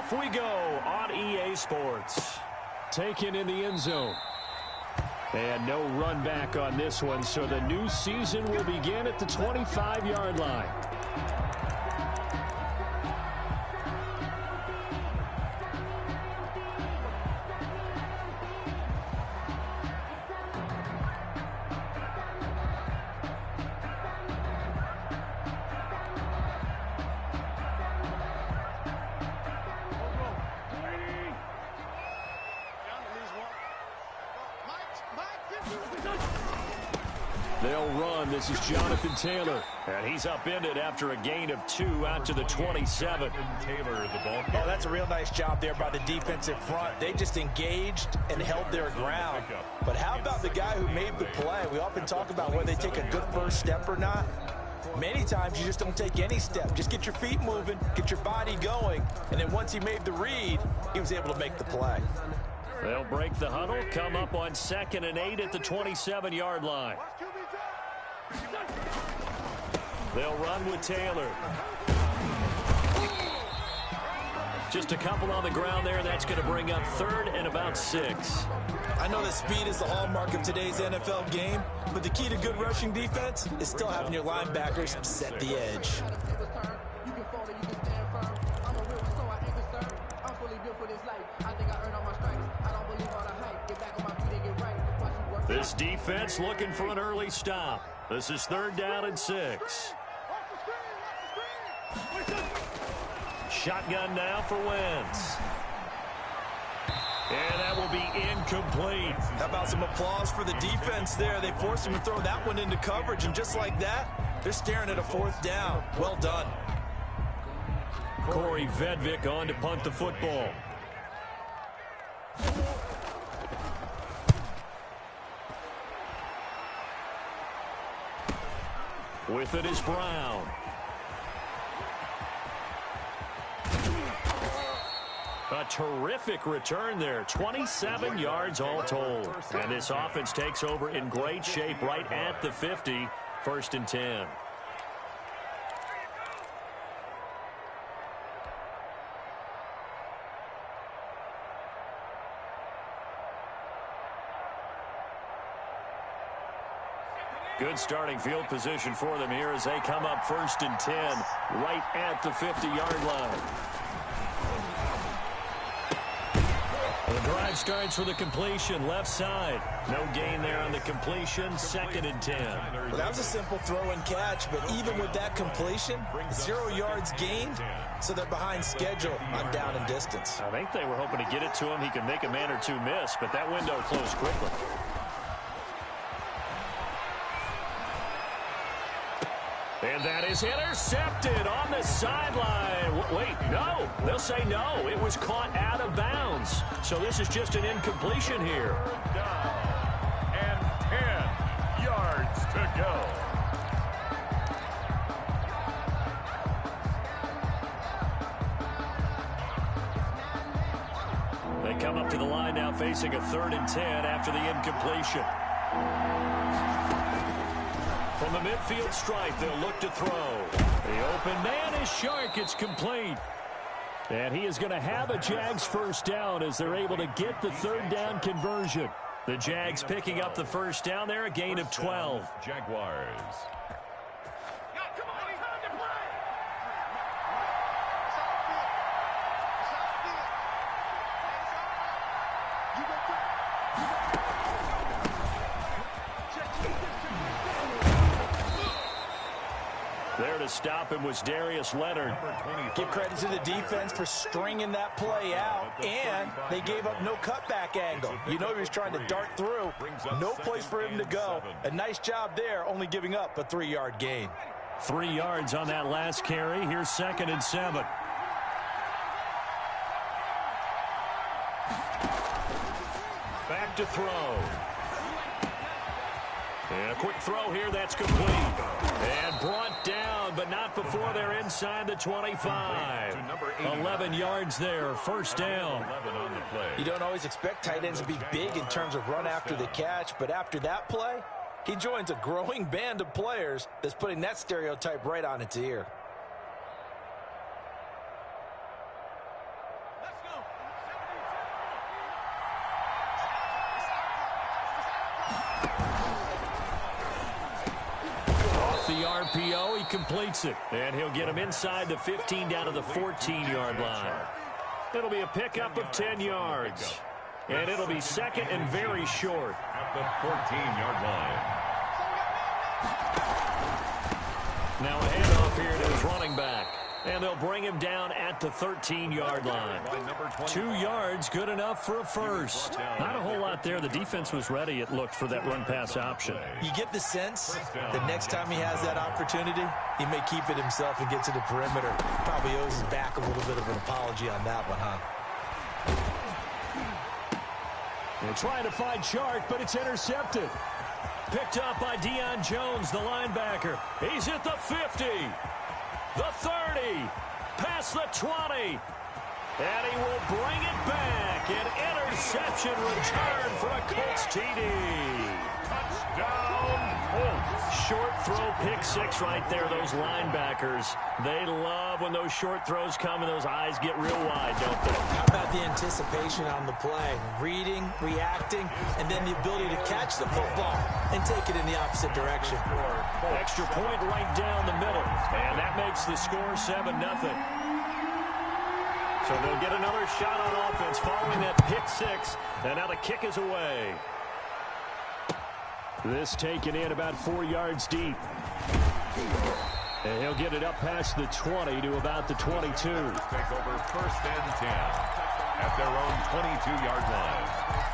Off we go on EA Sports. Taken in the end zone. And no run back on this one, so the new season will begin at the 25-yard line. They'll run. This is Jonathan Taylor. And he's upended after a gain of 2 out to the 27. Taylor, the ball. Oh, that's a real nice job there by the defensive front. They just engaged and held their ground. But how about the guy who made the play? We often talk about whether they take a good first step or not. Many times you just don't take any step. Just get your feet moving, get your body going, and then once he made the read, he was able to make the play. They'll break the huddle, come up on 2nd and 8 at the 27-yard line. They'll run with Taylor. Just a couple on the ground there. That's going to bring up 3rd and about 6. I know that speed is the hallmark of today's NFL game, but the key to good rushing defense is still having your linebackers set the edge. This defense looking for an early stop. This is 3rd down and 6. Shotgun now for Wentz. And that will be incomplete. How about some applause for the defense there? They forced him to throw that one into coverage, and just like that, they're staring at a 4th down. Well done. Corey Vedvik on to punt the football. With it is Brown. A terrific return there. 27 yards all told. And this offense takes over in great shape right at the 50. 1st and 10. Good starting field position for them here as they come up 1st and 10 right at the 50-yard line. The drive starts with a completion left side. No gain there on the completion. 2nd and 10. Well, that was a simple throw and catch, but even with that completion, 0 yards gained, so they're behind schedule on down and distance. I think they were hoping to get it to him. He could make a man or two miss, but that window closed quickly. And that is intercepted on the sideline. Wait, no. They'll say no. It was caught out of bounds. So this is just an incompletion here. Down and 10 yards to go. They come up to the line now facing a 3rd and 10 after the incompletion. From the midfield stripe, they'll look to throw. The open man is Shark. It's complete. And he is going to have a Jags 1st down as they're able to get the 3rd down conversion. The Jags picking up the 1st down there, a gain of 12. Jaguars. There to stop him was Darius Leonard. Give credit to the defense for stringing that play out, and they gave up no cutback angle. You know he was trying to dart through. No place for him to go. A nice job there, only giving up a 3-yard gain. 3 yards on that last carry. Here's 2nd and 7. Back to throw. And a quick throw here, that's complete. And brought down, but not before they're inside the 25. 11 yards there, 1st down. You don't always expect tight ends to be big in terms of run after the catch, but after that play, he joins a growing band of players that's putting that stereotype right on its ear. RPO. He completes it. And he'll get him inside the 15 down to the 14-yard line. It'll be a pickup of 10 yards. And it'll be second and very short. At the 14-yard line. Now a handoff here to his running back. And they'll bring him down at the 13-yard line. 2 yards, good enough for a first. Not a whole lot there. The defense was ready, it looked, for that run-pass option. You get the sense the next time he has that opportunity, he may keep it himself and get to the perimeter. Probably owes his back a little bit of an apology on that one, huh? They're trying to find Chark, but it's intercepted. Picked up by Deion Jones, the linebacker. He's at the 50. The 30, past the 20, and he will bring it back. An interception return for a Colts TD. Touchdown, Colts. Short throw, pick six right there. Those linebackers, they love when those short throws come and those eyes get real wide, don't they? How about the anticipation on the play? Reading, reacting, and then the ability to catch the football and take it in the opposite direction. Extra point right down the middle, and that makes the score 7-0. So they'll get another shot on offense following that pick six, and now the kick is away. This taken in about 4 yards deep. And he'll get it up past the 20 to about the 22. Take over first and 10 at their own 22-yard line.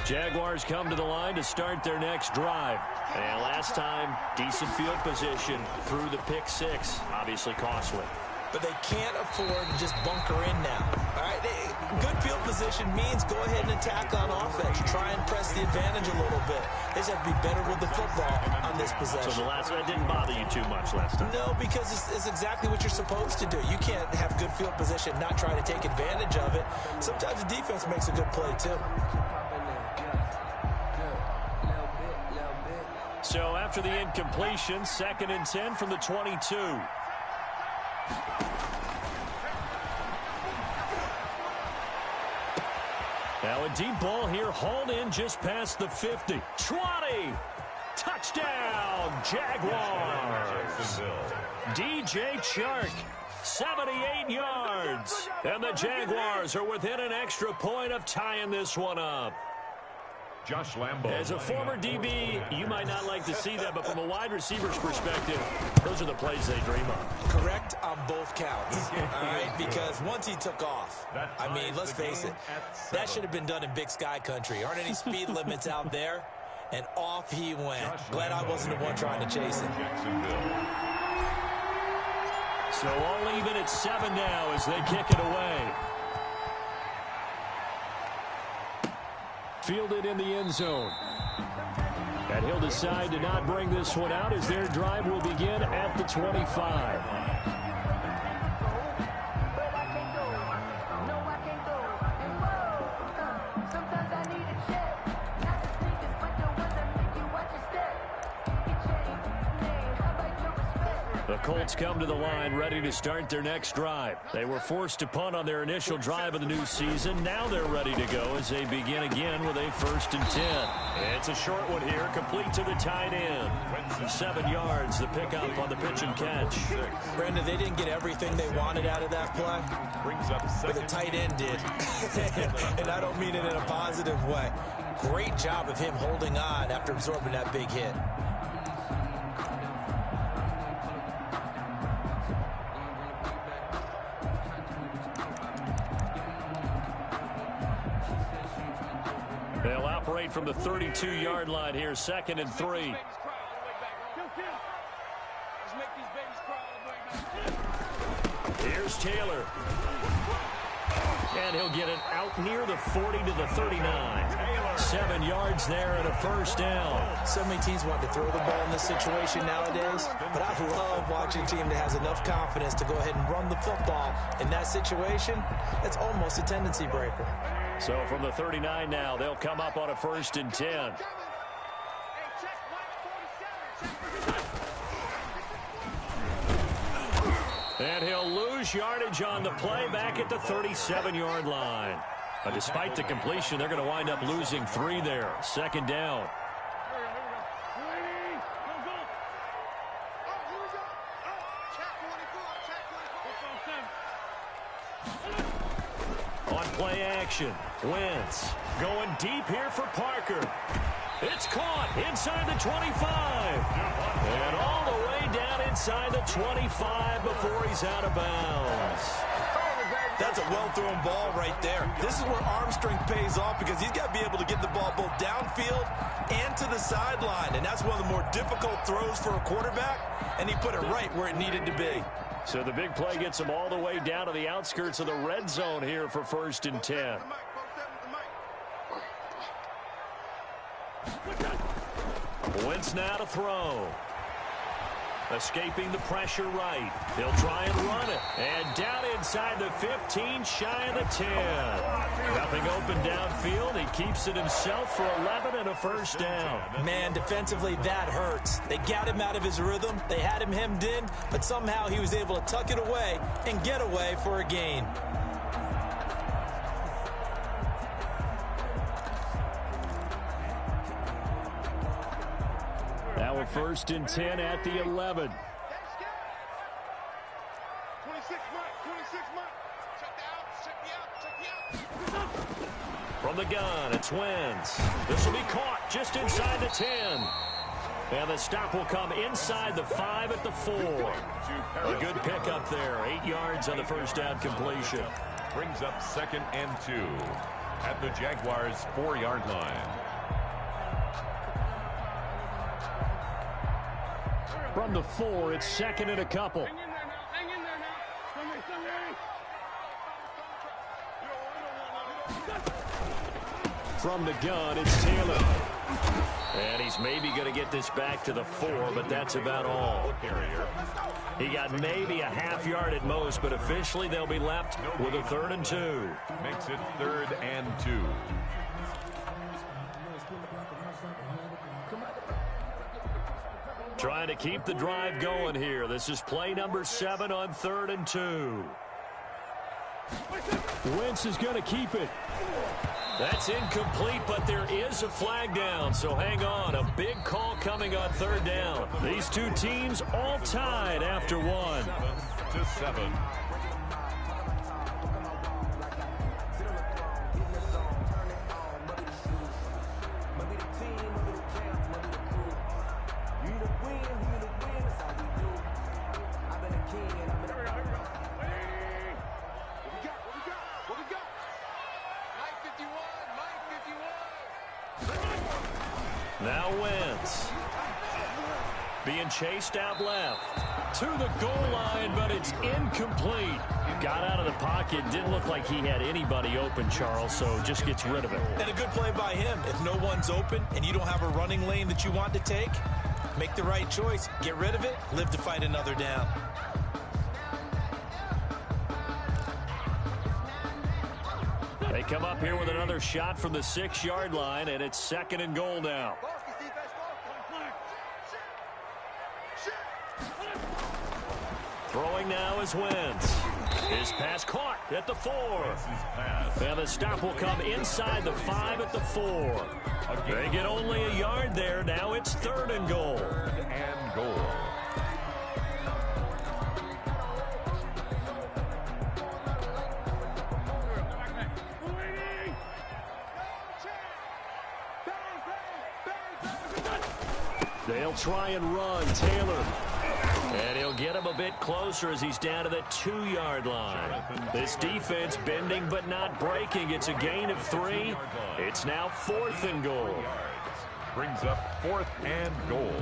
Jaguars come to the line to start their next drive. And last time, decent field position through the pick six. Obviously costly. But they can't afford to just bunker in now. All right, good field position means go ahead and attack on offense. Try and press the advantage a little bit. They just have to be better with the football on this possession. So that didn't bother you too much last time? No, because it's exactly what you're supposed to do. You can't have good field position, not try to take advantage of it. Sometimes the defense makes a good play, too. So after the incompletion, 2nd and 10 from the 22. Now a deep ball here, hauled in just past the 50. 20! Touchdown, Jaguars! DJ Chark, 78 yards. And the Jaguars are within an extra point of tying this one up. Josh Lambo. As a former DB, you might not like to see that, but from a wide receiver's perspective, those are the plays they dream of. Correct on both counts, all right? Because once he took off, I mean, let's face it, that should have been done in Big Sky country. Aren't any speed limits out there? And off he went. Glad I wasn't the one trying to chase him. So all even at 7 now as they kick it away. Fielded in the end zone. And he'll decide to not bring this one out as their drive will begin at the 25. The Colts come to the line ready to start their next drive. They were forced to punt on their initial drive of the new season. Now they're ready to go as they begin again with a 1st and 10. It's a short one here, complete to the tight end. 7 yards, the pickup on the pitch and catch. Brandon, they didn't get everything they wanted out of that play, but the tight end did. And I don't mean it in a positive way. Great job of him holding on after absorbing that big hit. They'll operate from the 32-yard line here, 2nd and 3. Here's Taylor. And he'll get it out near the 40 to the 39. 7 yards there and a first down. So many teams want to throw the ball in this situation nowadays, but I love watching a team that has enough confidence to go ahead and run the football in that situation. That's almost a tendency breaker. So from the 39 now, they'll come up on a 1st and 10. And he'll lose yardage on the play back at the 37-yard line. But despite the completion, they're going to wind up losing 3 there. 2nd down. On play action, Wentz going deep here for Parker. It's caught inside the 25. And all the way down inside the 25 before he's out of bounds. That's a well-thrown ball right there. This is where arm strength pays off because he's got to be able to get the ball both downfield and to the sideline. And that's one of the more difficult throws for a quarterback. And he put it right where it needed to be. So the big play gets him all the way down to the outskirts of the red zone here for 1st and 10. Wentz now to throw. Escaping the pressure right. He'll try and run it. And down inside the 15, shy of the 10. Nothing open downfield. He keeps it himself for 11 and a first down. Man, defensively, that hurts. They got him out of his rhythm. They had him hemmed in, but somehow he was able to tuck it away and get away for a gain. Now a 1st and 10 at the 11. From the gun, it's Wentz. This will be caught just inside the 10. And the stop will come inside the 5 at the 4. A good pickup there. 8 yards on the first down completion. Brings up 2nd and 2 at the Jaguars' 4-yard line. From the 4, it's 2nd and a couple. From the gun, it's Taylor. And he's maybe going to get this back to the 4, but that's about all. He got maybe a half yard at most, but officially they'll be left with a 3rd and 2. Makes it 3rd and 2. Trying to keep the drive going here. This is play number 7 on 3rd and 2. Wentz is going to keep it. That's incomplete, but there is a flag down, so hang on. A big call coming on 3rd down. These two teams all tied after 1. 7-7. Now Wentz being chased out left to the goal line, but it's incomplete. Got out of the pocket. Didn't look like he had anybody open, Charles, so just gets rid of it. And a good play by him. If no one's open and you don't have a running lane that you want to take, make the right choice. Get rid of it. Live to fight another down. They come up here with another shot from the 6-yard line, and it's 2nd and goal now. Throwing now is Wentz. His pass caught at the 4. And the stop will come inside the 5 at the 4. They get only a yard there. Now it's 3rd and goal. 3rd and goal. They'll try and run Taylor. And he'll get him a bit closer as he's down to the 2-yard line. This defense bending but not breaking. It's a gain of 3. It's now 4th and goal. Brings up 4th and goal.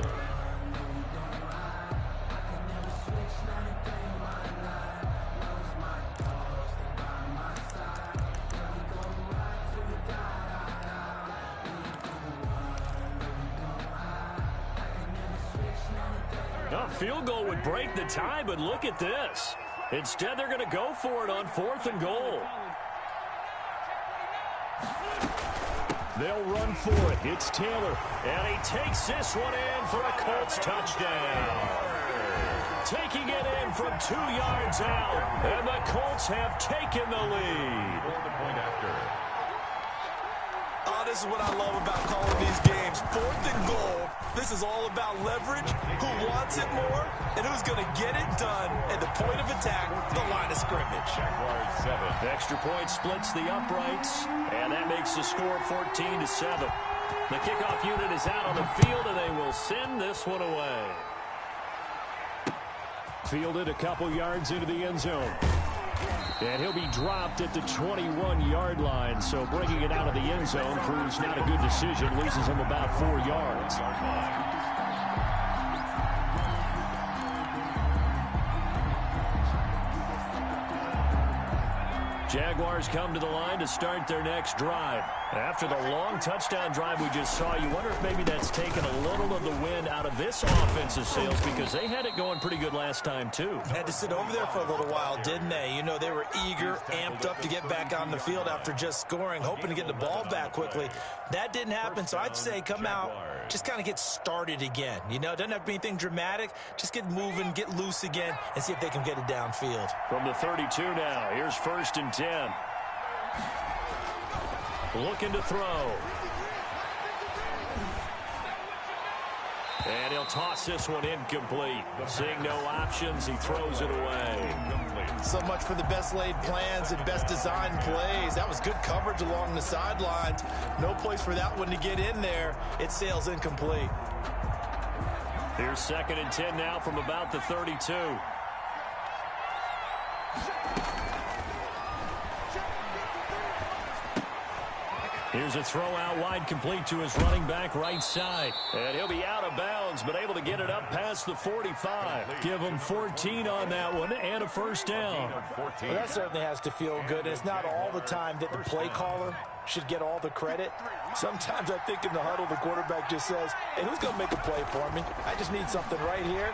A field goal would break the tie, but look at this. Instead, they're going to go for it on 4th and goal. They'll run for it. It's Taylor, and he takes this one in for a Colts touchdown. Taking it in from 2 yards out, and the Colts have taken the lead. Oh, this is what I love about calling these games. 4th and goal. This is all about leverage, who wants it more, and who's going to get it done at the point of attack, the line of scrimmage. Jaguars 7. Extra point splits the uprights, and that makes the score 14-7. The kickoff unit is out on the field, and they will send this one away. Fielded a couple yards into the end zone. And he'll be dropped at the 21-yard line. So bringing it out of the end zone proves not a good decision. Loses him about 4 yards. Jaguars come to the line to start their next drive. After the long touchdown drive we just saw, you wonder if maybe that's taken a little of the wind out of this offensive sails, because they had it going pretty good last time, too. Had to sit over there for a little while, didn't they? You know, they were eager, amped up to get back on the field after just scoring, hoping to get the ball back quickly. That didn't happen, so I'd say come out, just kind of get started again. You know, it doesn't have to be anything dramatic. Just get moving, get loose again, and see if they can get it downfield. From the 32 now, here's 1st and 10. Looking to throw. And he'll toss this one incomplete. Seeing no options, he throws it away. So much for the best laid plans and best designed plays. That was good coverage along the sidelines. No place for that one to get in there. It sails incomplete. Here's 2nd and 10 now from about the 32. Here's a throw out wide, complete to his running back right side. And he'll be out of bounds, but able to get it up past the 45. Give him 14 on that one and a 1st down. Well, that certainly has to feel good. It's not all the time that the play caller should get all the credit. Sometimes I think in the huddle, the quarterback just says, hey, who's going to make a play for me? I just need something right here.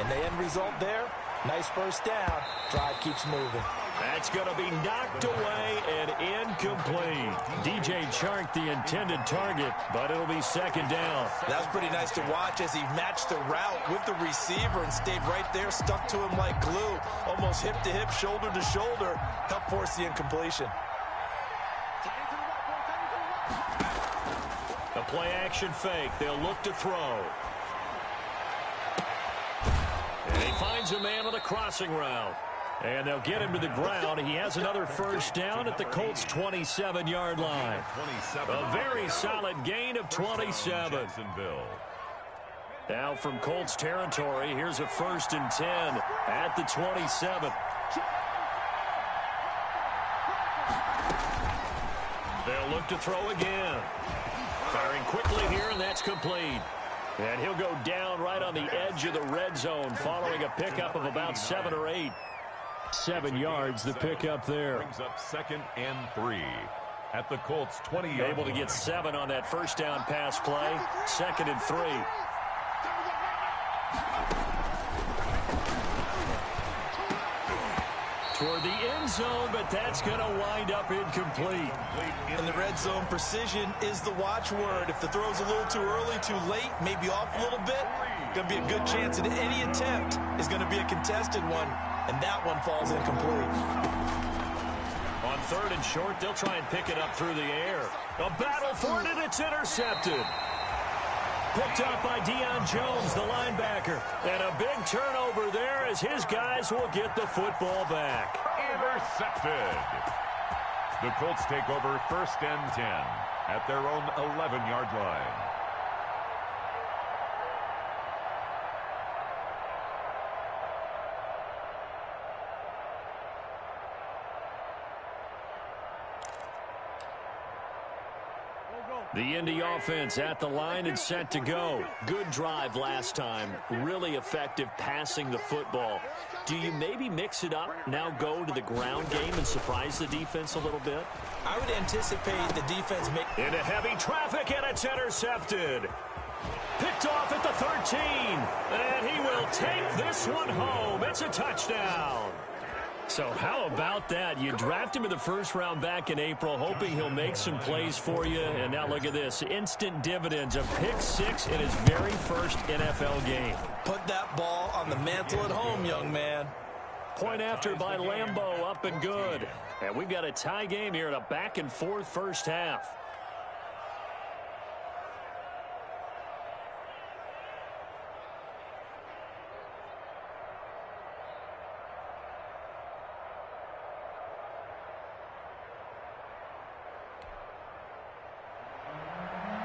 And the end result there, nice 1st down. Drive keeps moving. That's going to be knocked away and incomplete. DJ Chark, the intended target, but it'll be 2nd down. That was pretty nice to watch as he matched the route with the receiver and stayed right there, stuck to him like glue, almost hip to hip, shoulder to shoulder, helped force the incompletion. A play action fake. They'll look to throw. And he finds a man on the crossing route. And they'll get him to the ground. He has another 1st down at the Colts' 27-yard line. A very solid gain of 27. Now from Colts territory, here's a 1st and 10 at the 27. They'll look to throw again. Firing quickly here, and that's complete. And he'll go down right on the edge of the red zone following a pickup of about 7 or 8. 7 yards, the pickup there. Brings up 2nd and 3 at the Colts 20. Able to get 7 on that 1st down pass play. 2nd and 3. Toward the end zone, but that's going to wind up incomplete. In the red zone, precision is the watchword. If the throw's a little too early, too late, maybe off a little bit, going to be a good chance that any attempt is going to be a contested one, and that one falls incomplete. On 3rd and short, they'll try and pick it up through the air. A battle for it, and it's intercepted. Picked up by Deion Jones, the linebacker. And a big turnover there as his guys will get the football back. Intercepted. The Colts take over 1st and 10 at their own 11-yard line. The Indy offense at the line and set to go. Good drive last time. Really effective passing the football. Do you maybe mix it up, now go to the ground game and surprise the defense a little bit? I would anticipate the defense into heavy traffic, and it's intercepted. Picked off at the 13. And he will will take this one home. It's a touchdown. So how about that? You draft him in the first round back in April, hoping he'll make some plays for you. And now look at this. Instant dividends. A pick six in his very first NFL game. Put that ball on the mantle at home, young man. Point after by Lambeau, up and good. And we've got a tie game here in a back-and-forth first half.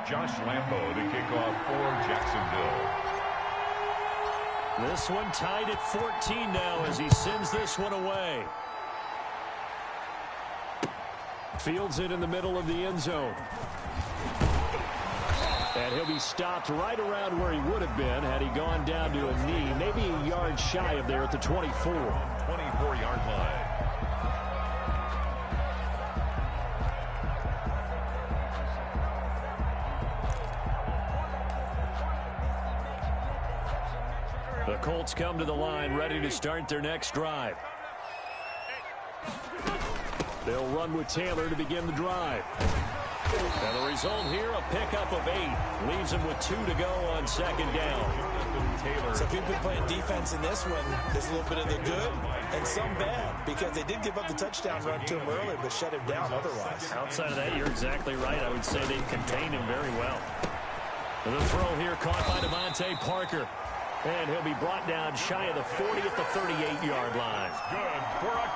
Josh Lambeau to kick off for Jacksonville. This one tied at 14 now as he sends this one away. Fields it in the middle of the end zone. And he'll be stopped right around where he would have been had he gone down to a knee, maybe a yard shy of there at the 24. 24-yard line. The Colts come to the line, ready to start their next drive. They'll run with Taylor to begin the drive. And the result here, a pickup of 8. Leaves him with 2 to go on second down. So people playing defense in this one, there's a little bit of the good and some bad, because they did give up the touchdown run to him earlier, but shut him down otherwise. Outside of that, you're exactly right. I would say they contained him very well. And the throw here caught by Devontae Parker. And he'll be brought down shy of the 40 at the 38-yard line.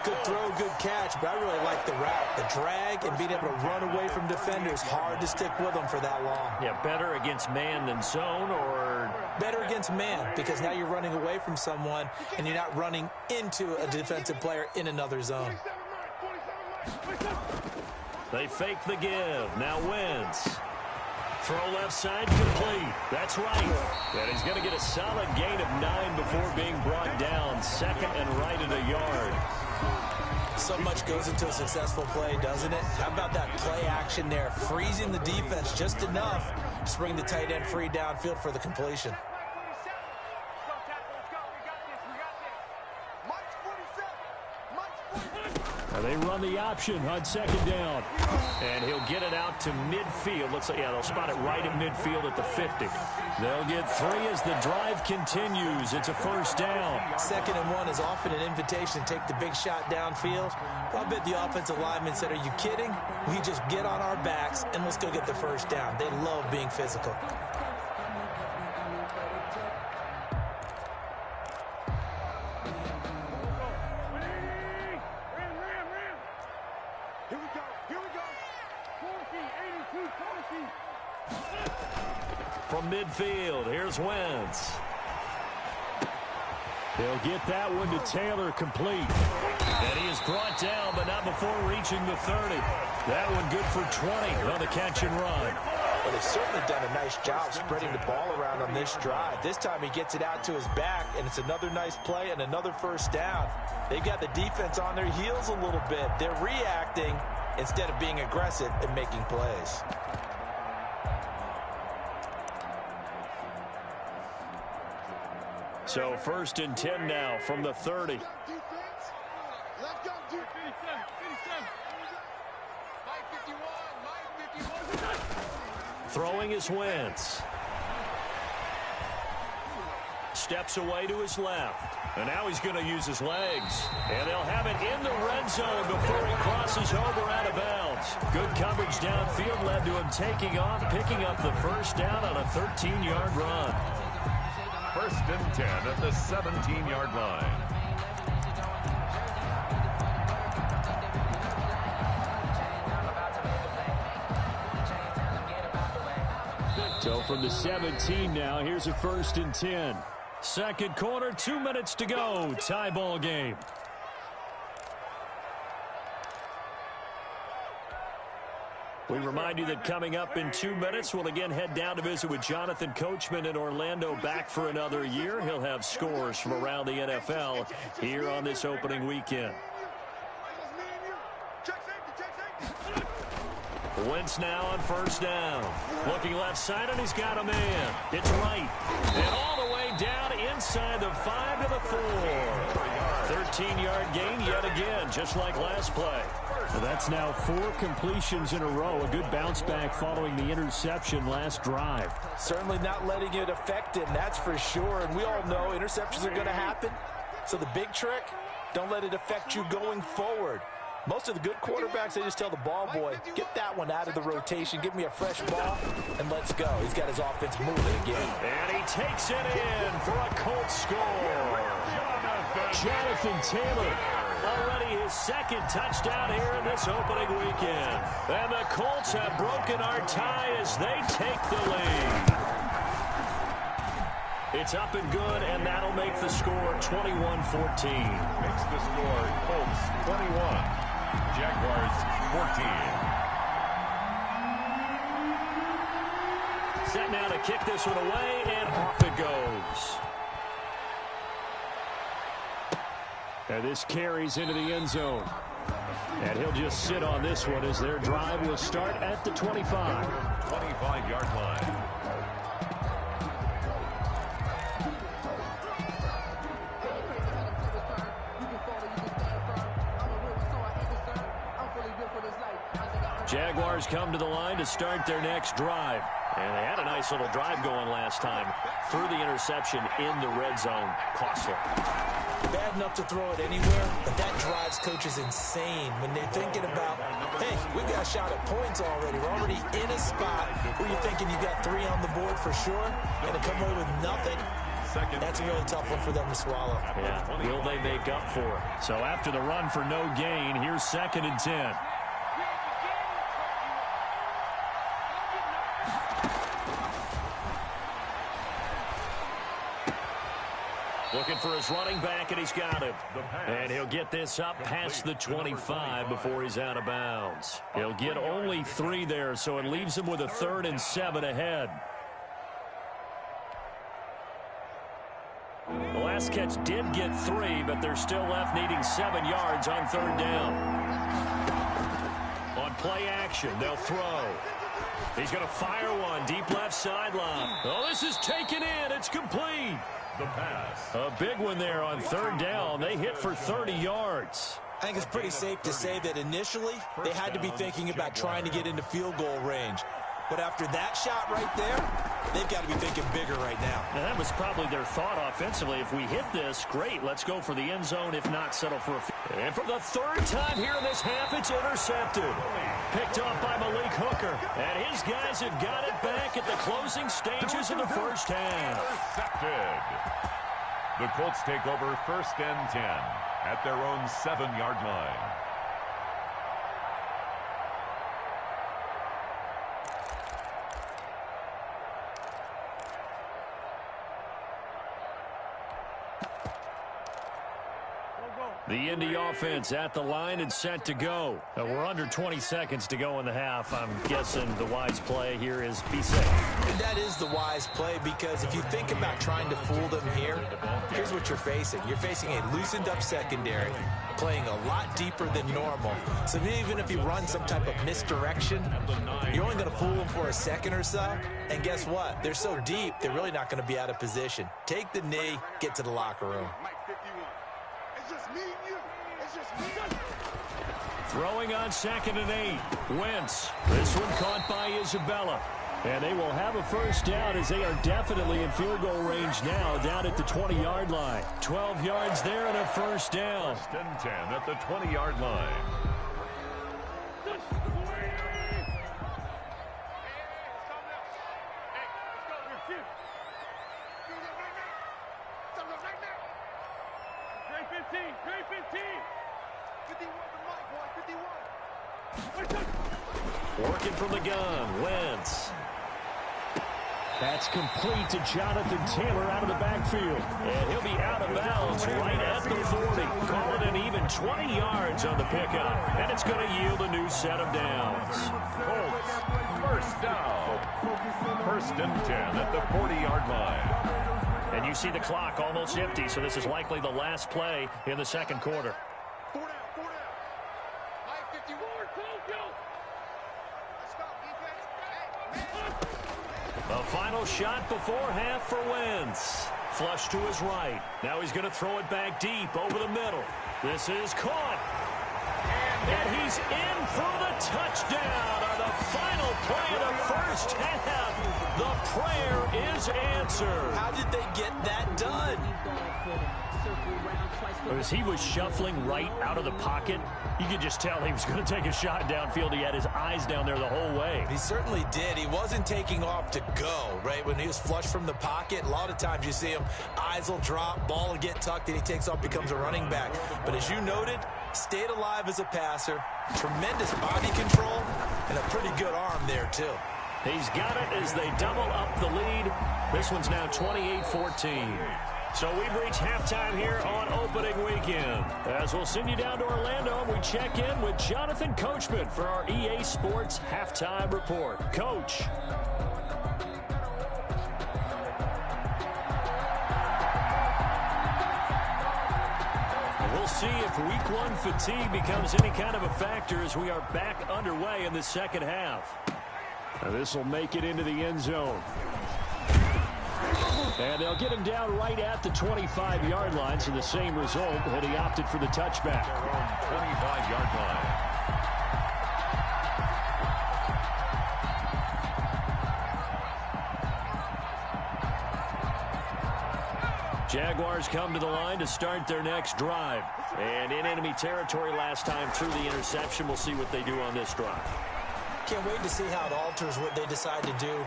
Good throw, good catch, but I really like the route. The drag and being able to run away from defenders, hard to stick with them for that long. Yeah, better against man than zone, or? Better against man, because now you're running away from someone and you're not running into a defensive player in another zone. They fake the give. Now Wentz. Throw left side, complete. That's right. And he's going to get a solid gain of 9 before being brought down. Second and right at a yard. So much goes into a successful play, doesn't it? How about that play action there? Freezing the defense just enough to bring the tight end free downfield for the completion. They run the option on second down. And he'll get it out to midfield. Looks like, yeah, they'll spot it right at midfield at the 50. They'll get 3 as the drive continues. It's a first down. 2nd and 1 is often an invitation to take the big shot downfield. I bet the offensive lineman said, are you kidding? We just get on our backs and let's go get the first down. They love being physical. From midfield, here's Wentz. They'll get that one to Taylor, complete. And he is brought down, but not before reaching the 30. That one good for 20 on the catch and run. Well, they've certainly done a nice job spreading the ball around on this drive. This time he gets it out to his back, and it's another nice play and another first down. They've got the defense on their heels a little bit. They're reacting instead of being aggressive and making plays. So 1st and 10 now from the 30. Throwing is Wentz. Steps away to his left. And now he's going to use his legs. And they'll have it in the red zone before he crosses over out of bounds. Good coverage downfield led to him taking off, picking up the first down on a 13-yard run. 1st and 10 at the 17-yard line. So from the 17 now, here's a 1st and 10. Second quarter, 2 minutes to go. Tie ball game. We remind you that coming up in 2 minutes, we'll again head down to visit with Jonathan Coachman in Orlando, back for another year. He'll have scores from around the NFL here on this opening weekend. Wentz now on first down. Looking left side, and he's got a man. It's right. And all the way down inside inside the 5 to the 4. 13-yard gain yet again, just like last play. So that's now 4 completions in a row. A good bounce back following the interception last drive. Certainly not letting it affect him, that's for sure. And we all know interceptions are going to happen. So the big trick, don't let it affect you going forward. Most of the good quarterbacks, they just tell the ball boy, get that one out of the rotation, give me a fresh ball, and let's go. He's got his offense moving again. And he takes it in for a Colts score. Jonathan Taylor, already his second touchdown here in this opening weekend. And the Colts have broken our tie as they take the lead. It's up and good, and that'll make the score 21-14. Makes the score Colts 21, Jaguars 14. Set now to kick this one away, and off it goes. And this carries into the end zone. And he'll just sit on this one as their drive will start at the 25. 25-yard line. Jaguars come to the line to start their next drive. And they had a nice little drive going last time. Threw the interception in the red zone. Costly. Bad enough to throw it anywhere, but that drives coaches insane when they're thinking about, hey, we've got a shot at points already. We're already in a spot where you're thinking you got 3 on the board for sure, and to come away with nothing, that's a really tough one for them to swallow. Yeah, will they make up for it? So after the run for no gain, here's 2nd and 10. Looking for his running back, and he's got him. And he'll get this up past the 25 before he's out of bounds. He'll get only 3 there, so it leaves him with a 3rd and 7 ahead. The last catch did get 3, but they're still left needing 7 yards on 3rd down. On play action, they'll throw. He's going to fire one deep left sideline. Oh, this is taken in. It's complete. The pass. A big one there on 3rd down. They hit for 30 yards. I think it's pretty safe to say that initially they had to be thinking about trying to get into field goal range. But after that shot right there, they've got to be thinking bigger right now. And that was probably their thought offensively. If we hit this, great, let's go for the end zone. If not, settle for a field. And for the 3rd time here in this half, it's intercepted. Picked off by Malik Hooker. And his guys have got it back at the closing stages of the first half. Intercepted. The Colts take over 1st and 10 at their own 7-yard line. The Indy offense at the line and set to go. We're under 20 seconds to go in the half. I'm guessing the wise play here is be safe. And that is the wise play, because if you think about trying to fool them here, here's what you're facing. You're facing a loosened up secondary, playing a lot deeper than normal. So even if you run some type of misdirection, you're only going to fool them for a second or so. And guess what? They're so deep, they're really not going to be out of position. Take the knee, get to the locker room. Throwing on 2nd and 8. Wentz. This one caught by Isabella. And they will have a first down as they are definitely in field goal range now, down at the 20-yard line. 12 yards there and a first down. 1st and 10 at the 20-yard line. Working from the gun, Wentz. That's complete to Jonathan Taylor out of the backfield. And he'll be out of bounds right at the 40. Call it an even 20 yards on the pickup. And it's going to yield a new set of downs. Colts, 1st down. 1st and 10 at the 40-yard line. And you see the clock almost empty, so this is likely the last play in the 2nd quarter. A final shot before half for Wentz. Flush to his right. Now he's going to throw it back deep over the middle. This is caught. And he's in for the touchdown on the final play of the first half. The prayer is answered. How did they get that done? As he was shuffling right out of the pocket, you could just tell he was going to take a shot downfield. He had his eyes down there the whole way. He certainly did. He wasn't taking off to go, right? When he was flushed from the pocket, a lot of times you see him, eyes will drop, ball will get tucked, and he takes off, becomes a running back. But as you noted, stayed alive as a passer, tremendous body control, and a pretty good arm there, too. He's got it as they double up the lead. This one's now 28-14. So we've reached halftime here on opening weekend. As we'll send you down to Orlando, we check in with Jonathan Coachman for our EA Sports Halftime Report. Coach. We'll see if week one fatigue becomes any kind of a factor as we are back underway in the second half. Now this will make it into the end zone. And they'll get him down right at the 25-yard line, so the same result, and he opted for the touchback. Their own 25-yard line. Jaguars come to the line to start their next drive. And in enemy territory last time through the interception. We'll see what they do on this drive. Can't wait to see how it alters what they decide to do.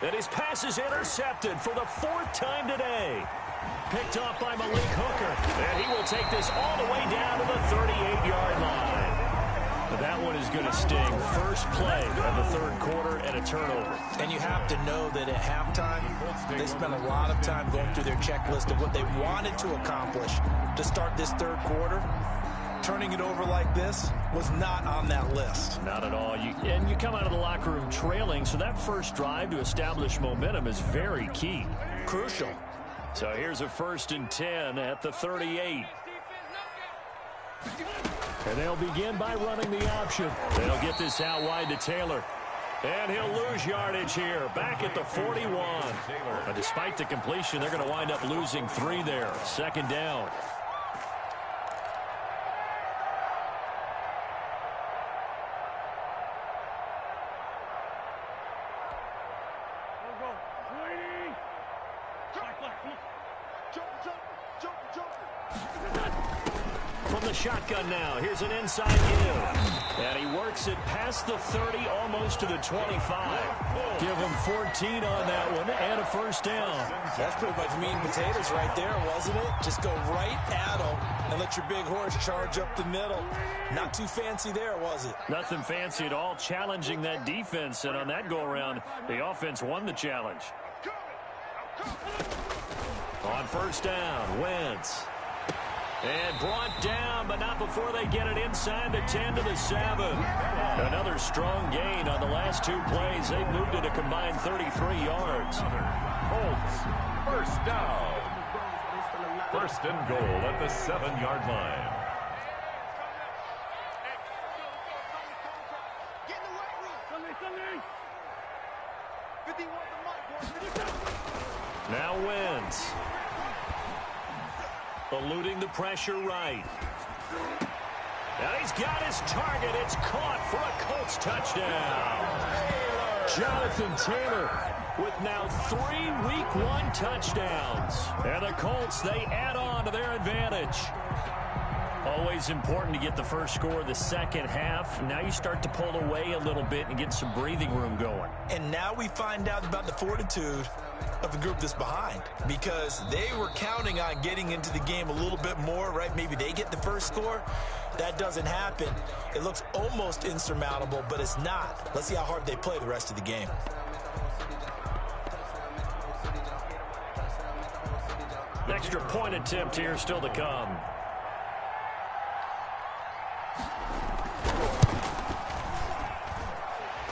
And his pass is intercepted for the fourth time today. Picked off by Malik Hooker. And he will take this all the way down to the 38-yard line. But that one is going to sting. First play of the third quarter and a turnover. And you have to know that at halftime, they spent a lot of time going through their checklist of what they wanted to accomplish to start this third quarter. Turning it over like this was not on that list. Not at all. And you come out of the locker room trailing, so that first drive to establish momentum is very key. Crucial. So here's a 1st and 10 at the 38. And they'll begin by running the option. They'll get this out wide to Taylor. And he'll lose yardage here, back at the 41. But despite the completion, they're going to wind up losing 3 there. Second down. From the shotgun now, here's an inside give. And he works it past the 30, almost to the 25. Give him 14 on that one, and a first down. That's pretty much meat and potatoes right there, wasn't it? Just go right at him and let your big horse charge up the middle. Not too fancy there, was it? Nothing fancy at all, challenging that defense. And on that go-around, the offense won the challenge. On first down, Wentz. And brought down, but not before they get it inside the 10 to the 7. Another strong gain on the last 2 plays. They've moved it a combined 33 yards. Colts, first down. 1st and goal at the 7-yard line. Now Wentz. Eluding the pressure right. And he's got his target. It's caught for a Colts touchdown. Jonathan Taylor with now 3 Week 1 touchdowns. And the Colts, they add on to their advantage. Always important to get the first score of the second half. Now you start to pull away a little bit and get some breathing room going. And now we find out about the fortitude of the group that's behind, because they were counting on getting into the game a little bit more, right? Maybe they get the first score. That doesn't happen. It looks almost insurmountable, but it's not. Let's see how hard they play the rest of the game. Extra point attempt here still to come.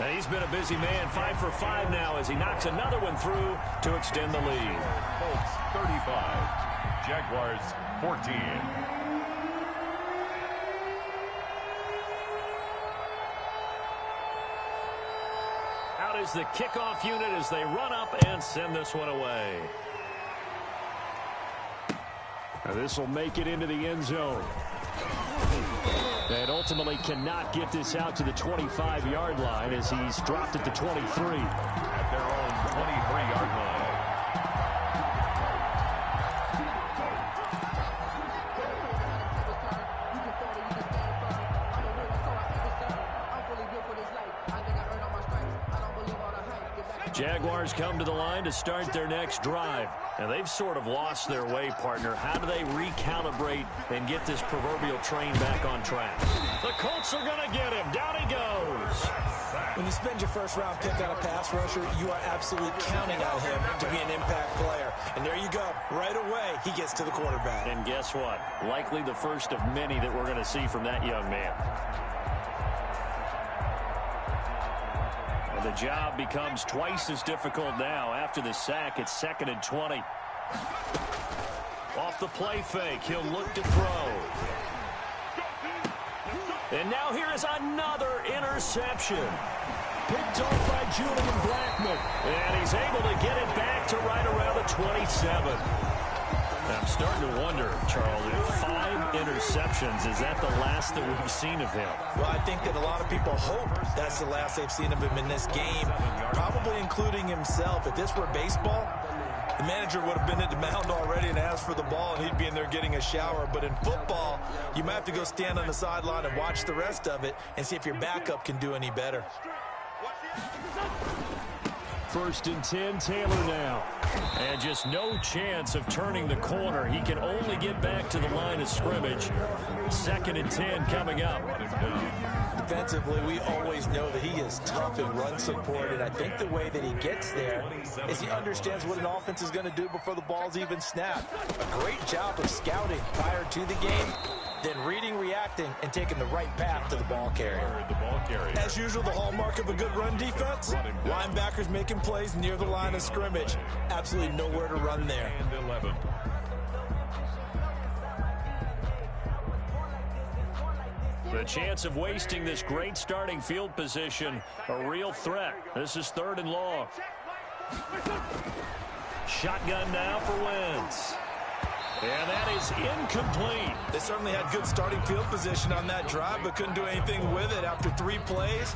And he's been a busy man, 5 for 5 now as he knocks another one through to extend the lead. Colts 35, Jaguars 14. Out is the kickoff unit as they run up and send this one away. Now this will make it into the end zone. And ultimately cannot get this out to the 25-yard line as he's dropped at the 23. At their own 23-yard line. Jaguars come to the line to start their next drive. And they've sort of lost their way, partner. How do they recalibrate and get this proverbial train back on track? The Colts are going to get him. Down he goes. When you spend your first-round pick on a pass rusher, you are absolutely counting on him to be an impact player. And there you go. Right away, he gets to the quarterback. And guess what? Likely the first of many that we're going to see from that young man. The job becomes twice as difficult now. After the sack, it's 2nd and 20. Off the play fake, he'll look to throw. And now here is another interception. Picked off by Julian Blackmon. And he's able to get it back to right around the 27. I'm starting to wonder, Charles, if 5 interceptions, is that the last that we've seen of him? Well, I think that a lot of people hope that's the last they've seen of him in this game, probably including himself. If this were baseball, the manager would have been at the mound already and asked for the ball, and he'd be in there getting a shower. But in football, you might have to go stand on the sideline and watch the rest of it and see if your backup can do any better. 1st and 10, Taylor now. And just no chance of turning the corner. He can only get back to the line of scrimmage. 2nd and 10 coming up. Defensively, we always know that he is tough in run support, and I think the way that he gets there is he understands what an offense is going to do before the ball's even snapped. A great job of scouting prior to the game, then reading, reacting, and taking the right path to the ball carrier. As usual, the hallmark of a good run defense, linebackers making plays near the line of scrimmage. Absolutely nowhere to run there. The chance of wasting this great starting field position, a real threat. This is 3rd and long. Shotgun now for Wentz. And that is incomplete. They certainly had good starting field position on that drive, but couldn't do anything with it after 3 plays.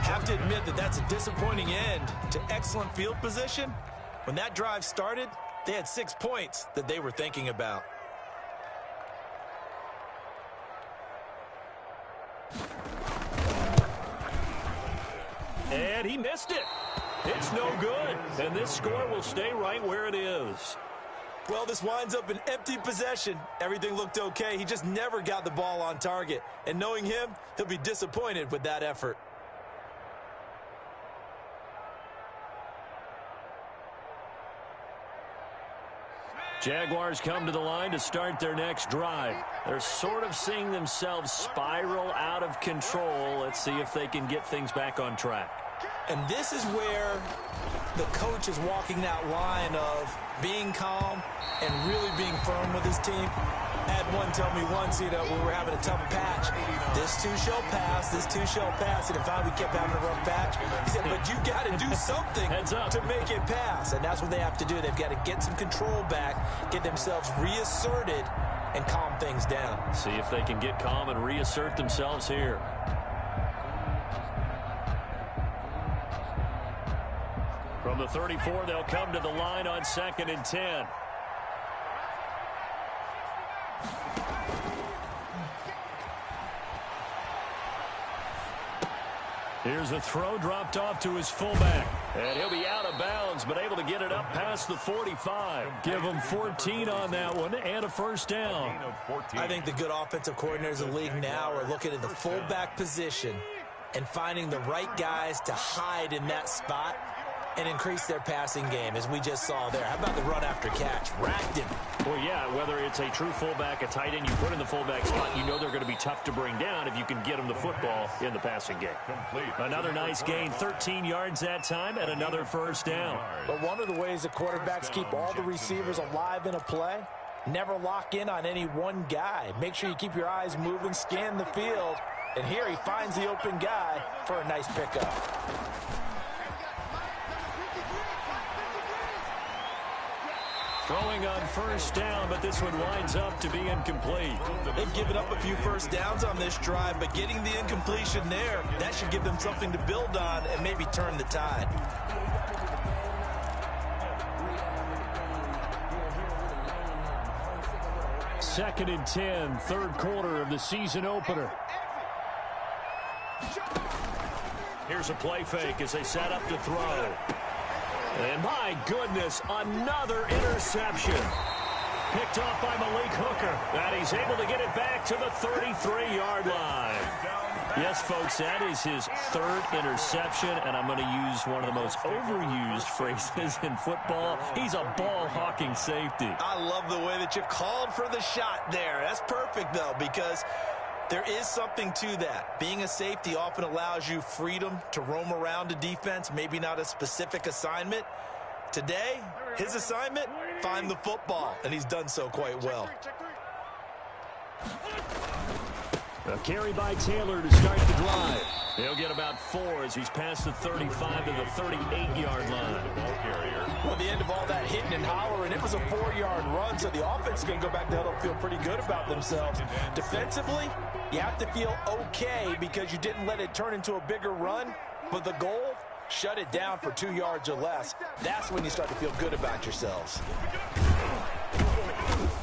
Have to admit that that's a disappointing end to excellent field position. When that drive started, they had 6 points that they were thinking about. And he missed it. It's no good. And this score will stay right where it is. Well, this winds up an empty possession. Everything looked okay. He just never got the ball on target. And knowing him, he'll be disappointed with that effort. Jaguars come to the line to start their next drive. They're sort of seeing themselves spiral out of control. Let's see if they can get things back on track. And this is where the coach is walking that line of being calm and really being firm with his team. I had one tell me once, we were having a tough patch. This too shall pass, this too shall pass. And finally we kept having a rough patch. He said, but you got to do something to make it pass. And that's what they have to do. They've got to get some control back, get themselves reasserted, and calm things down. See if they can get calm and reassert themselves here. From the 34, they'll come to the line on 2nd and 10. Here's a throw dropped off to his fullback. And he'll be out of bounds, but able to get it up past the 45. Give him 14 on that one and a first down. I think the good offensive coordinators in the league now are looking at the fullback position and finding the right guys to hide in that spot and increase their passing game, as we just saw there. How about the run after catch? Racked him. Well, yeah, whether it's a true fullback, a tight end, you put in the fullback spot, you know they're going to be tough to bring down if you can get them the football in the passing game. Another nice gain, 13 yards that time, and another first down. But one of the ways the quarterbacks keep all the receivers alive in a play, never lock in on any one guy. Make sure you keep your eyes moving, scan the field, and here he finds the open guy for a nice pickup. Throwing on first down, but this one winds up to be incomplete. They've given up a few first downs on this drive, but getting the incompletion there, that should give them something to build on and maybe turn the tide. Second and 10, third quarter of the season opener. Here's a play fake as they set up to throw. And my goodness, another interception. Picked off by Malik Hooker. And he's able to get it back to the 33-yard line. Yes, folks, that is his third interception, and I'm going to use one of the most overused phrases in football. He's a ball-hawking safety. I love the way that you called for the shot there. That's perfect, though, because there is something to that. Being a safety often allows you freedom to roam around a defense, maybe not a specific assignment. Today, his assignment, find the football, and he's done so quite well. A carry by Taylor to start the drive. He'll get about 4 as he's past the 35 to the 38-yard line. Well, at the end of all that hitting and hollering, it was a 4-yard run, so the offense is going to go back to huddle and feel pretty good about themselves. Defensively, you have to feel okay because you didn't let it turn into a bigger run, but the goal, shut it down for 2 yards or less. That's when you start to feel good about yourselves.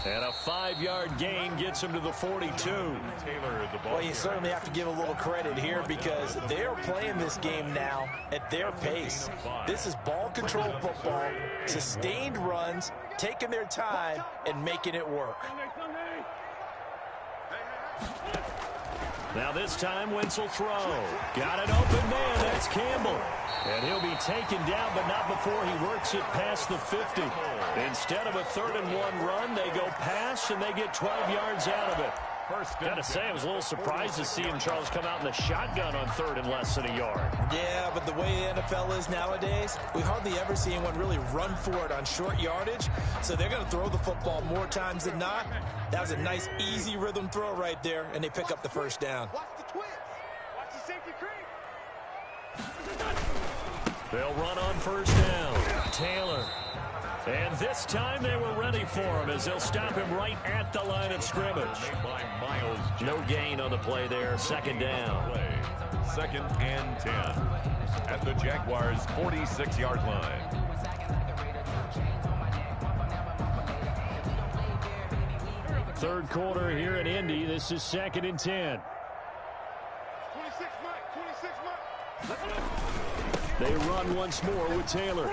And a 5-yard gain gets him to the 42. Well, you certainly have to give a little credit here because they're playing this game now at their pace. This is ball control football, sustained runs, taking their time, and making it work. Now this time, Wentz will throw. Got an open man. That's Campbell. And he'll be taken down, but not before he works it past the 50. Instead of a 3rd-and-1 run, they go pass, and they get 12 yards out of it. Gotta say, I was a little surprised to see him, Charles, come out in the shotgun on 3rd and less than a yard. Yeah, but the way the NFL is nowadays, we hardly ever see anyone really run for it on short yardage. So they're going to throw the football more times than not. That was a nice, easy rhythm throw right there, and they pick up the first down. Watch the twist. Watch the safety creep. They'll run on first down. Taylor. And this time they were ready for him as they'll stop him right at the line of scrimmage. No gain on the play there. 2nd down. 2nd and 10 at the Jaguars' 46-yard line. Third quarter here in Indy. This is 2nd and 10. 26 Mike. They run once more with Taylor.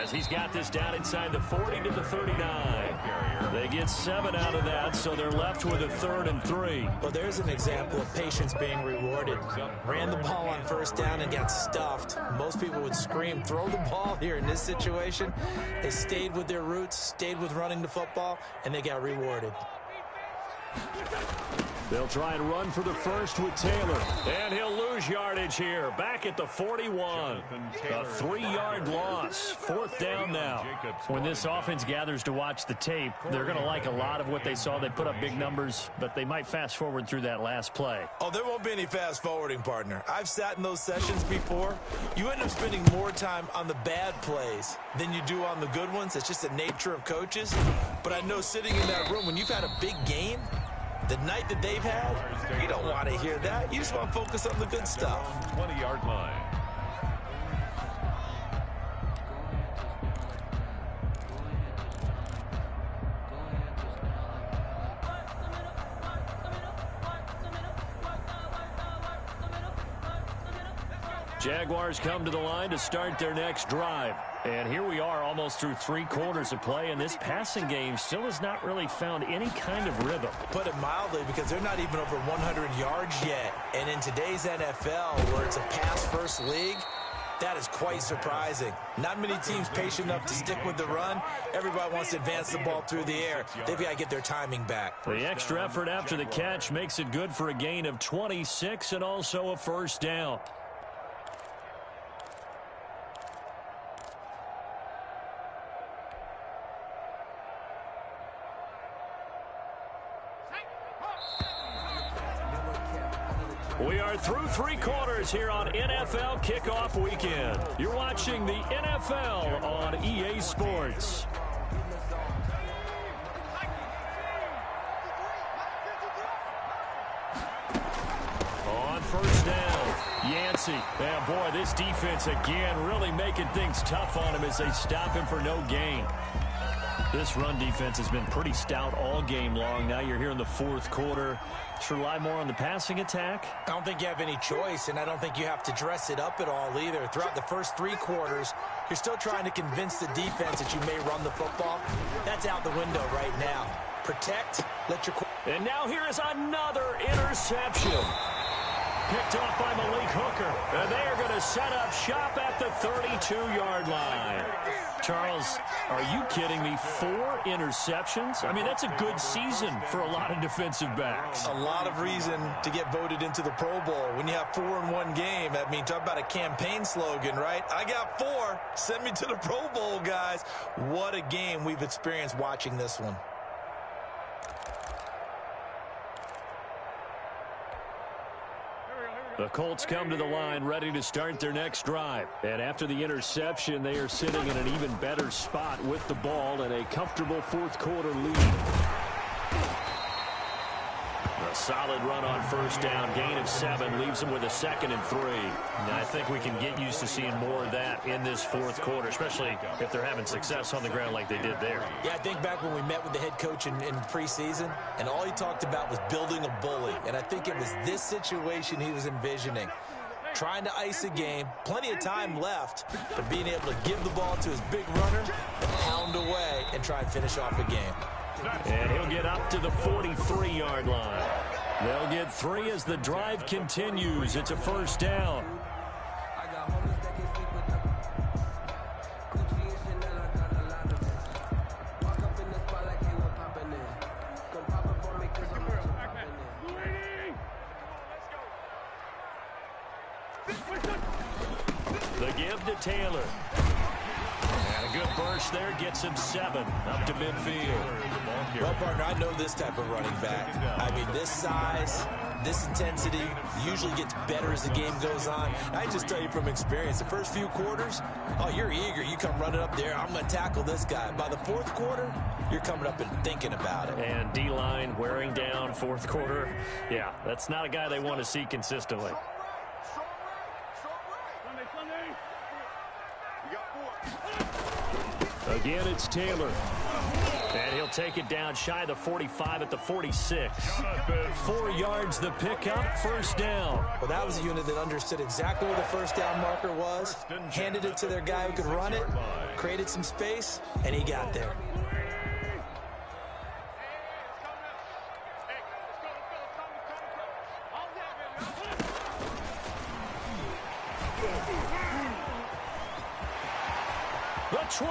As he's got this down inside the 40 to the 39. They get 7 out of that, so they're left with a 3rd and 3. Well, there's an example of patience being rewarded. Ran the ball on first down and got stuffed. Most people would scream, throw the ball here in this situation. They stayed with their roots, stayed with running the football, and they got rewarded. They'll try and run for the first with Taylor. And he'll lose yardage here. Back at the 41. A 3-yard loss. 4th down now. When this offense gathers to watch the tape, they're going to like a lot of what they saw. They put up big numbers, but they might fast forward through that last play. Oh, there won't be any fast forwarding, partner. I've sat in those sessions before. You end up spending more time on the bad plays than you do on the good ones. It's just the nature of coaches. But I know sitting in that room, when you've had a big game, the night that they've had, you don't want to hear that. You just want to focus on the good stuff. 20-yard line. Jaguars come to the line to start their next drive. And here we are almost through 3 quarters of play, and this passing game still has not really found any kind of rhythm. Put it mildly, because they're not even over 100 yards yet. And in today's NFL, where it's a pass-first league, that is quite surprising. Not many teams patient enough to stick with the run. Everybody wants to advance the ball through the air. They've got to get their timing back. The extra effort after the catch makes it good for a gain of 26 and also a first down. We are through 3 quarters here on NFL Kickoff Weekend. You're watching the NFL on EA Sports. first down. Yancey. Yeah, boy, this defense again really making things tough on him as they stop him for no gain. This run defense has been pretty stout all game long. Now you're here in the fourth quarter. Should rely more on the passing attack? I don't think you have any choice, and I don't think you have to dress it up at all either. Throughout the first 3 quarters, you're still trying to convince the defense that you may run the football. That's out the window right now. Protect, let your... And now here is another interception. Picked off by Malik Hooker. And they are going to set up shop at the 32-yard line. Charles, are you kidding me? 4 interceptions? I mean, that's a good season for a lot of defensive backs. A lot of reason to get voted into the Pro Bowl. When you have 4 in one game, I mean, talk about a campaign slogan, right? I got 4. Send me to the Pro Bowl, guys. What a game we've experienced watching this one. The Colts come to the line ready to start their next drive. And after the interception, they are sitting in an even better spot with the ball and a comfortable fourth quarter lead. A solid run on first down. Gain of 7 leaves them with a 2nd and 3. And I think we can get used to seeing more of that in this fourth quarter, especially if they're having success on the ground like they did there. Yeah, I think back when we met with the head coach in preseason, and all he talked about was building a bully. And I think it was this situation he was envisioning. Trying to ice a game, plenty of time left, but being able to give the ball to his big runner, pound away, and try and finish off a game. And he'll get up to the 43-yard line. They'll get 3 as the drive continues. It's a first down. The give to Taylor. And a good burst there gets him 7 up to midfield. Well, partner, I know this type of running back. I mean, this size, this intensity usually gets better as the game goes on. I just tell you from experience, the first few quarters, oh, you're eager. You come running up there, I'm going to tackle this guy. By the fourth quarter, you're coming up and thinking about it. And D-line wearing down fourth quarter. Yeah, that's not a guy they want to see consistently. Again, it's Taylor. And he'll take it down shy of the 45 at the 46. 4 yards the pickup, first down. Well, that was a unit that understood exactly where the first down marker was, handed it to their guy who could run it, created some space, and he got there. The 20.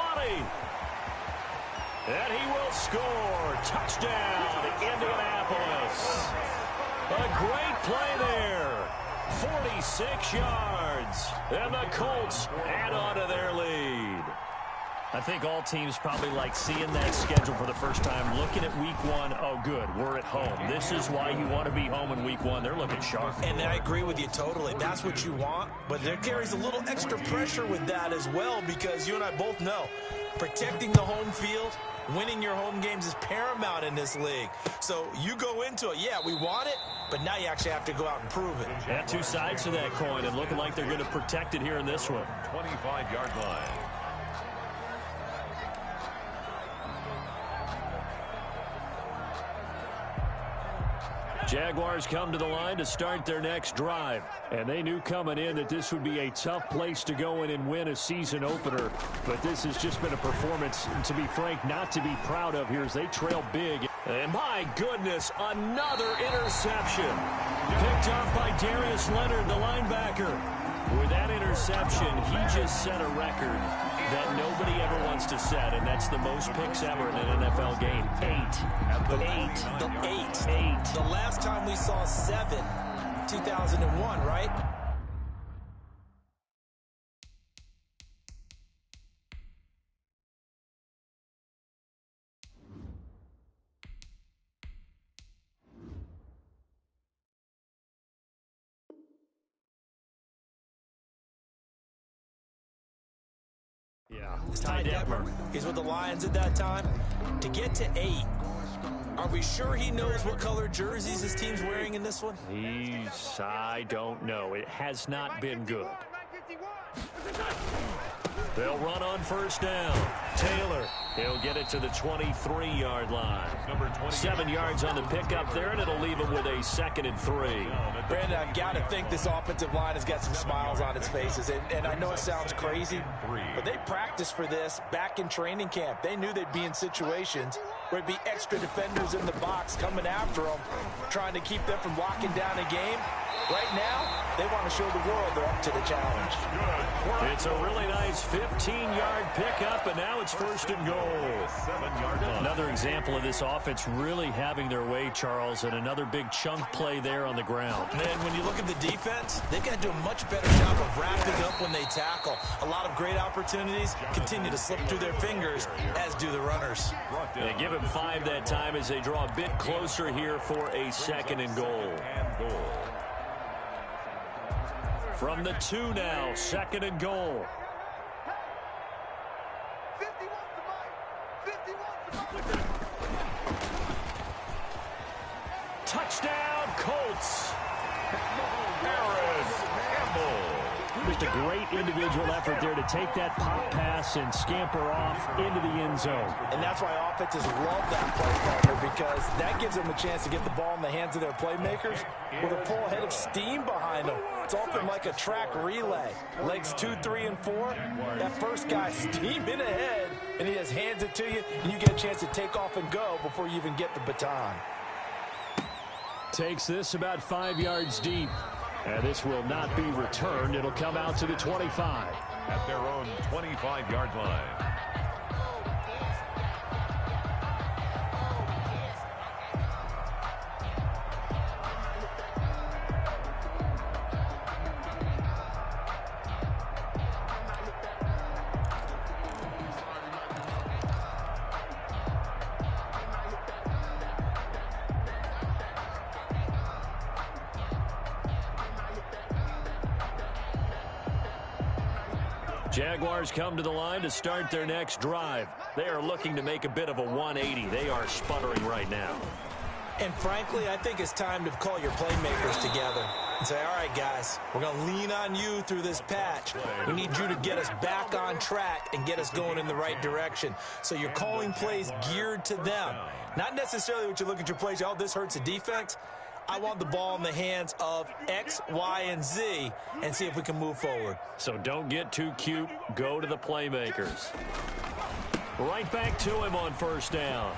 And he will score. Touchdown, Indianapolis. A great play there. 46 yards. And the Colts add on to their lead. I think all teams probably like seeing that schedule for the first time, looking at week 1. Oh, good, we're at home. This is why you want to be home in week 1. They're looking sharp. And I agree with you totally. That's what you want. But there carries a little extra pressure with that as well, because you and I both know protecting the home field, winning your home games is paramount in this league. So you go into it, yeah, we want it, but now you actually have to go out and prove it. Yeah, 2 sides to that coin, and looking like they're going to protect it here in this one. 25-yard line. Jaguars come to the line to start their next drive. And they knew coming in that this would be a tough place to go in and win a season opener. But this has just been a performance, to be frank, not to be proud of here as they trail big. And my goodness, another interception. Picked off by Darius Leonard, the linebacker. With that interception, he just set a record that nobody ever wants to set, and that's the most picks ever in an NFL game. 8. The last time we saw 7, 2001, right? Yeah, Ty Detmer. He's with the Lions at that time. To get to 8, Are we sure he knows what color jerseys his team's wearing in this one? I don't know. It has not been good. They'll run on first down. Taylor, he'll get it to the 23-yard line. 7 yards on the pickup there, and it'll leave him with a 2nd and 3. Brandon, I've got to think this offensive line has got some smiles on its faces. And I know it sounds crazy, but they practiced for this back in training camp. They knew they'd be in situations where it'd be extra defenders in the box coming after them, trying to keep them from locking down a game. Right now, they want to show the world they're up to the challenge. It's a really nice 15-yard pickup, and now it's 1st and goal. 7-yard line. Another example of this offense really having their way, Charles, and another big chunk play there on the ground. And then when you look at the defense, they've got to do a much better job of wrapping up when they tackle. A lot of great opportunities continue to slip through their fingers, as do the runners. They give him 5 that time as they draw a bit closer here for a 2nd and goal. From the 2 now, 2nd and goal. Touchdown, Colts. Just a great individual effort there to take that pop pass and scamper off into the end zone. And that's why offenses love that play partner, because that gives them a chance to get the ball in the hands of their playmakers with a full head of steam behind them. It's often like a track relay. Legs 2, 3, and 4. That first guy steaming ahead, and he just hands it to you, and you get a chance to take off and go before you even get the baton. Takes this about 5 yards deep. And this will not be returned. It'll come out to the 25. At their own 25-yard line. Jaguars come to the line to start their next drive. They are looking to make a bit of a 180. They are sputtering right now. And frankly, I think it's time to call your playmakers together and say, all right, guys, we're going to lean on you through this patch. We need you to get us back on track and get us going in the right direction. So you're calling plays geared to them. Not necessarily what you look at your plays, oh, this hurts the defense. I want the ball in the hands of X, Y, and Z and see if we can move forward. So don't get too cute. Go to the playmakers. Right back to him on first down.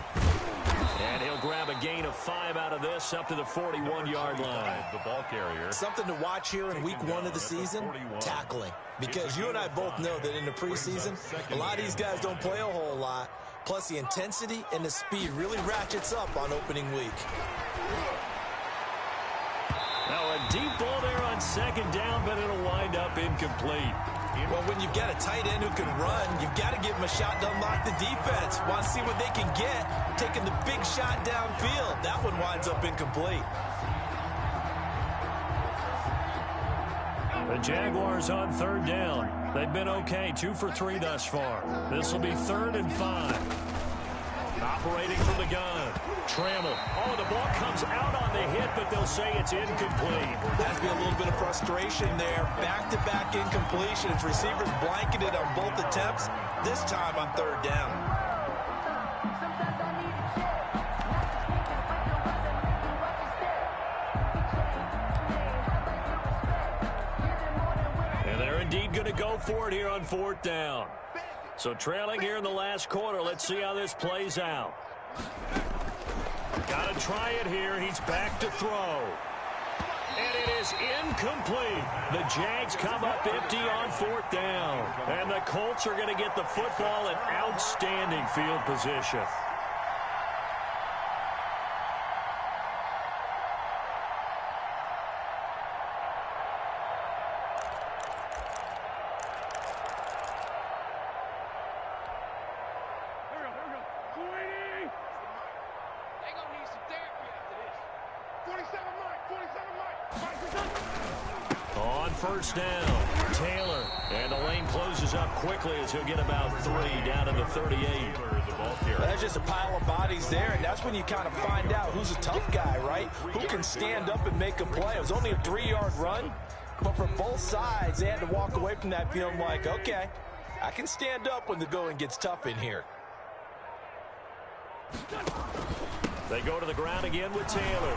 And he'll grab a gain of 5 out of this up to the 41-yard line. The ball carrier. Something to watch here in week 1 of the season, tackling. Because you and I both know that in the preseason, a lot of these guys don't play a whole lot. Plus the intensity and the speed really ratchets up on opening week. Now a deep ball there on 2nd down, but it'll wind up incomplete. Well, when you've got a tight end who can run, you've got to give him a shot to unlock the defense. Want to see what they can get, taking the big shot downfield. That one winds up incomplete. The Jaguars on 3rd down. They've been okay, 2 for 3 thus far. This will be 3rd and 5. Operating from the gun. Trammell. Oh, the ball comes out on the hit, but they'll say it's incomplete. Has to be a little bit of frustration there. Back-to-back incompletions. Receivers blanketed on both attempts, this time on 3rd down. And they're indeed going to go for it here on 4th down. So trailing here in the last quarter. Let's see how this plays out. Got to try it here. He's back to throw. And it is incomplete. The Jags come up empty on 4th down. And the Colts are going to get the football in outstanding field position. On first down, Taylor. And the lane closes up quickly as he'll get about 3 down to the 38. That's just a pile of bodies there, and that's when you kind of find out who's a tough guy, right? Who can stand up and make a play. It was only a 3-yard run, but for both sides, they had to walk away from that feeling like, okay, I can stand up when the going gets tough in here. They go to the ground again with Taylor.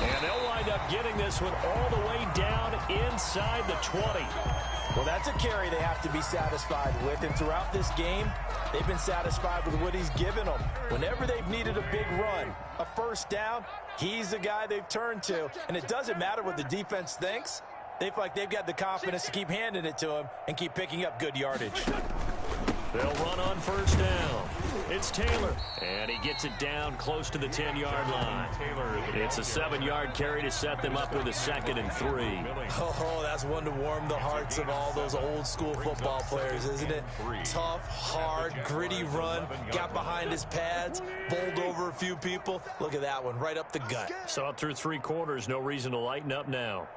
And they'll wind up getting this one all the way down inside the 20. Well, that's a carry they have to be satisfied with. And throughout this game, they've been satisfied with what he's given them. Whenever they've needed a big run, a first down, he's the guy they've turned to. And it doesn't matter what the defense thinks. They feel like they've got the confidence to keep handing it to him and keep picking up good yardage. They'll run on first down. It's Taylor, and he gets it down close to the 10-yard line. It's a 7-yard carry to set them up with a 2nd and 3. Oh, that's one to warm the hearts of all those old-school football players, isn't it? Tough, hard, gritty run, got behind his pads, bowled over a few people. Look at that one, right up the gut. So up through 3 quarters, no reason to lighten up now.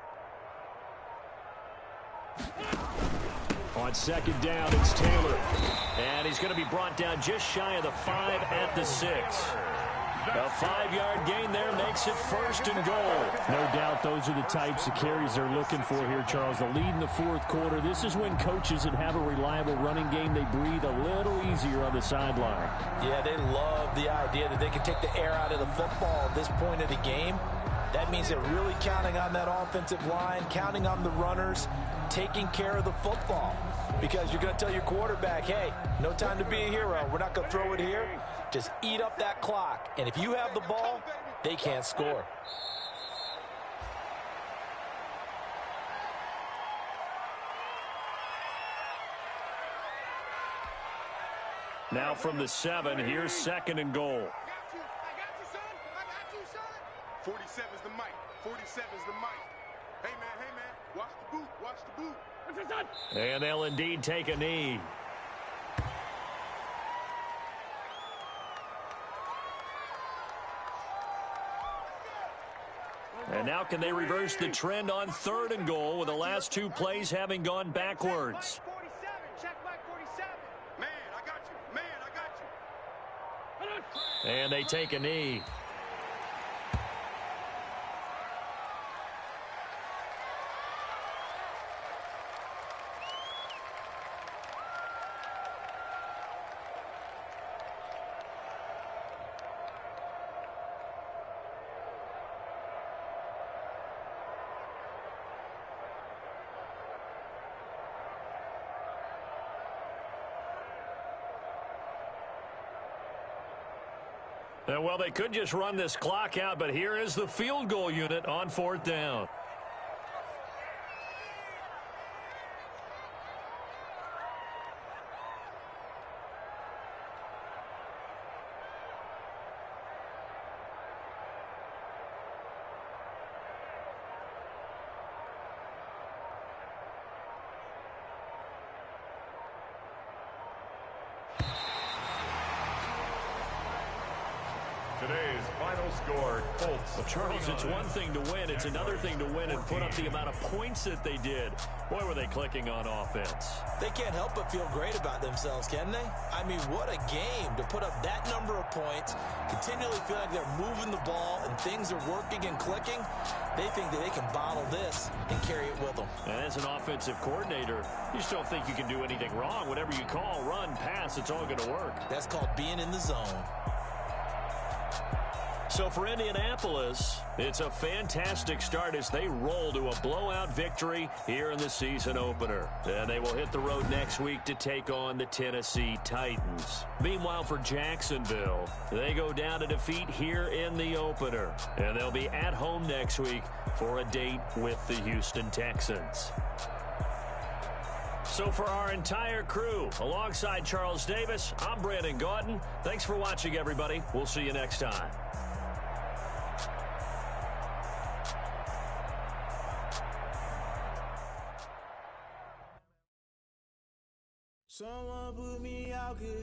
On 2nd down, it's Taylor. And he's going to be brought down just shy of the 5 at the 6. A 5-yard gain there makes it 1st and goal. No doubt those are the types of carries they're looking for here, Charles. The lead in the 4th quarter. This is when coaches that have a reliable running game, they breathe a little easier on the sideline. Yeah, they love the idea that they can take the air out of the football at this point of the game. That means they're really counting on that offensive line, counting on the runners, taking care of the football. Because you're going to tell your quarterback, hey, no time to be a hero. We're not going to throw it here. Just eat up that clock. And if you have the ball, they can't score. Now from the 7, here's 2nd and goal. I got you, son. I got you, son. 47's the mic. 47's the mic. Hey, man. Watch the boot. Watch the boot. And they'll indeed take a knee. And now can they reverse the trend on 3rd and goal with the last 2 plays having gone backwards? Check Mike 47. Man, I got you. Man, I got you. And they take a knee. Well, they could just run this clock out, but here is the field goal unit on 4th down. Today's final score, Colts. Well, Charles, it's one thing to win. It's another thing to win and put up the amount of points that they did. Boy, were they clicking on offense. They can't help but feel great about themselves, can they? I mean, what a game to put up that number of points, continually feel like they're moving the ball and things are working and clicking. They think that they can bottle this and carry it with them. And as an offensive coordinator, you just don't think you can do anything wrong. Whatever you call, run, pass, it's all going to work. That's called being in the zone. So for Indianapolis, it's a fantastic start as they roll to a blowout victory here in the season opener. And they will hit the road next week to take on the Tennessee Titans. Meanwhile, for Jacksonville, they go down to defeat here in the opener. And they'll be at home next week for a date with the Houston Texans. So for our entire crew, alongside Charles Davis, I'm Brandon Gaudin. Thanks for watching, everybody. We'll see you next time. Someone put me out good.